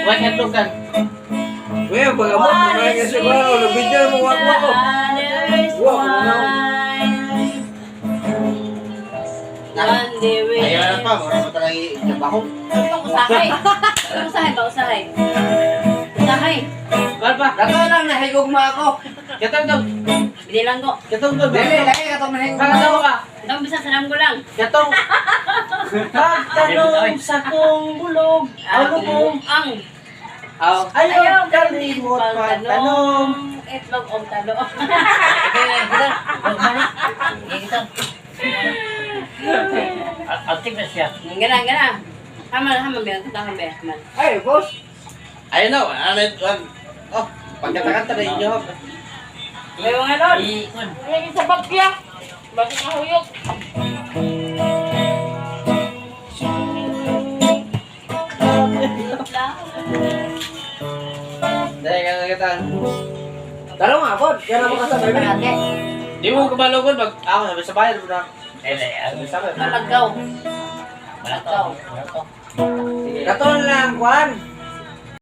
Huwag nga tugan. Kuya, pag-abot, marami ka siguro. Nabidyo mo, wag mo ko. Wag mo na. Ayaw na pa, mura mo talaga itabako. Usahay. Usahay. Barba, Dato lang, nahigog mo ako. katong to. Binilang ko. Katong to. Dili, laki ka itong nahigog mo Kakatawa ka. Itong bisa sanam ko lang. Katong. Pagtanong sa kong bulog. Ano kong Ang. ayaw kalimot pagtanong. Itlog o talo. Altik na siya. Gana. Haman ba? Tahan ba? Haman. Ay, boss. Ayun na, ano ito? Oh, pagkatakanta na inyo. May mga lord. Ikon. Lagi sa bagya. Bakit nahuyok? Dahil ka kita. Talo nga, bod. Kaya naman kasabay mo. Di mo kabalogon pag ako sabi sa bayan mo na. Malagaw. Malakaw. Dato lang, Juan.